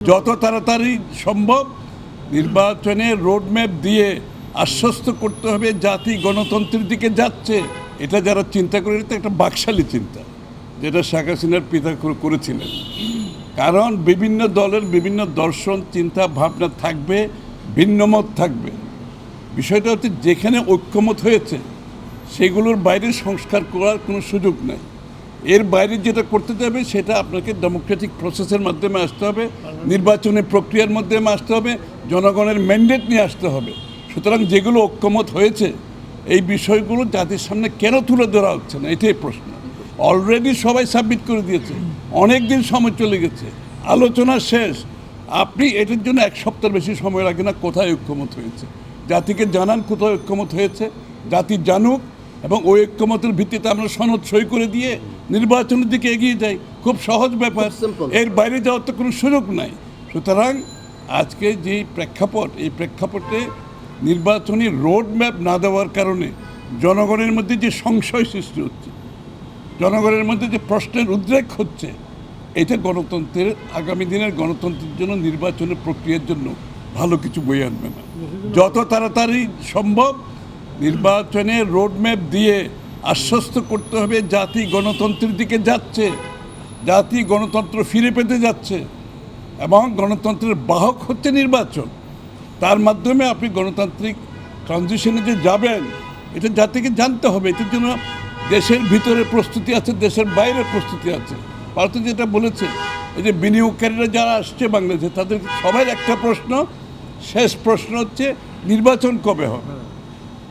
যত তাড়াতাড়ি সম্ভব নির্বাচনের রোডম্যাপ দিয়ে আশ্বস্ত করতে হবে জাতি গণতন্ত্রের দিকে যাচ্ছে। এটা যারা চিন্তা করে এটা একটা বাকশালী চিন্তা, যেটা শেখ হাসিনার পিতা করেছিলেন। কারণ বিভিন্ন দলের বিভিন্ন দর্শন চিন্তা ভাবনা থাকবে, ভিন্নমত থাকবে। বিষয়টা হচ্ছে যেখানে ঐক্যমত হয়েছে সেগুলোর বাইরে সংস্কার করার কোনো সুযোগ নাই। এর বাইরে যেটা করতে যাবে সেটা আপনাকে ডেমোক্রেটিক প্রসেসের মাধ্যমে আসতে হবে, নির্বাচনের প্রক্রিয়ার মাধ্যমে আসতে হবে, জনগণের ম্যান্ডেট নিয়ে আসতে হবে। সুতরাং যেগুলো ঐক্যমত হয়েছে এই বিষয়গুলো জাতির সামনে কেন তুলে ধরা হচ্ছে না, এটাই প্রশ্ন। অলরেডি সবাই সাবমিট করে দিয়েছে, অনেক দিন সময় চলে গেছে, আলোচনা শেষ। আপনি এটার জন্য এক সপ্তাহ বেশি সময় লাগে না। কোথায় ঐক্যমত হয়েছে জাতিকে জানান, কোথায় ঐক্যমত হয়েছে জাতি জানুক, এবং ওই ঐক্যমতের ভিত্তিতে আমরা সনদ সই করে দিয়ে নির্বাচনের দিকে এগিয়ে যাই। খুব সহজ ব্যাপার, এর বাইরে যাওয়ার তো কোনো সুযোগ নাই। সুতরাং আজকে যে প্রেক্ষাপট, এই প্রেক্ষাপটে নির্বাচনী রোড ম্যাপ না দেওয়ার কারণে জনগণের মধ্যে যে সংশয় সৃষ্টি হচ্ছে, জনগণের মধ্যে যে প্রশ্নের উদ্রেক হচ্ছে, এটা গণতন্ত্রের আগামী দিনের গণতন্ত্রের জন্য, নির্বাচনের প্রক্রিয়ার জন্য ভালো কিছু বয়ে আনবে না। যত তাড়াতাড়ি সম্ভব নির্বাচনের রোডম্যাপ দিয়ে আশ্বস্ত করতে হবে জাতি গণতন্ত্রের দিকে যাচ্ছে, জাতি গণতন্ত্র ফিরে পেতে যাচ্ছে, এবং গণতন্ত্রের বাহক হচ্ছে নির্বাচন। তার মাধ্যমে আপনি গণতান্ত্রিক ট্রানজিশনে যে যাবেন এটা জাতিকে জানতে হবে। এটার জন্য দেশের ভিতরে প্রস্তুতি আছে, দেশের বাইরে প্রস্তুতি আছে। ভারত যেটা বলেছে, এই যে বিনিয়োগকারীরা যারা আসছে বাংলাদেশে তাদের সবার একটা প্রশ্ন, শেষ প্রশ্ন হচ্ছে নির্বাচন কবে হবে,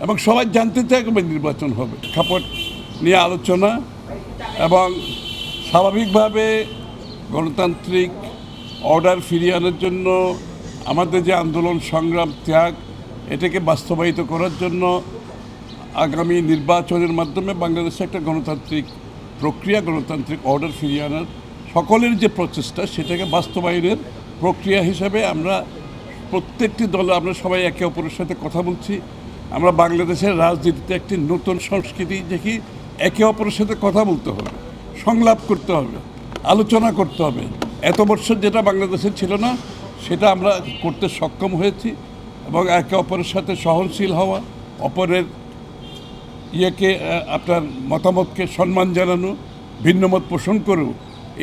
এবং সবাই জানতে চায় কবে নির্বাচন হবে। প্রেক্ষাপট নিয়ে আলোচনা এবং স্বাভাবিকভাবে গণতান্ত্রিক অর্ডার ফিরিয়ে আনার জন্য আমাদের যে আন্দোলন সংগ্রাম ত্যাগ, এটাকে বাস্তবায়িত করার জন্য আগামী নির্বাচনের মাধ্যমে বাংলাদেশে একটা গণতান্ত্রিক প্রক্রিয়া, গণতান্ত্রিক অর্ডার ফিরিয়ে আনার সকলের যে প্রচেষ্টা, সেটাকে বাস্তবায়নের প্রক্রিয়া হিসাবে আমরা প্রত্যেকটি দলে আমরা সবাই একে অপরের সাথে কথা বলছি। আমরা বাংলাদেশের রাজনীতিতে একটি নতুন সংস্কৃতি দেখি, একে অপরের সাথে কথা বলতে হবে, সংলাপ করতে হবে, আলোচনা করতে হবে। এত বছর যেটা বাংলাদেশে ছিল না সেটা আমরা করতে সক্ষম হয়েছি, এবং একে অপরের সাথে সহনশীল হওয়া, অপরের আপনার মতামতকে সম্মান জানানো, ভিন্নমত পোষণ করেও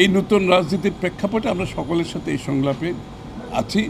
এই নতুন রাজনীতির প্রেক্ষাপটে আমরা সকলের সাথে এই সংলাপে আছি।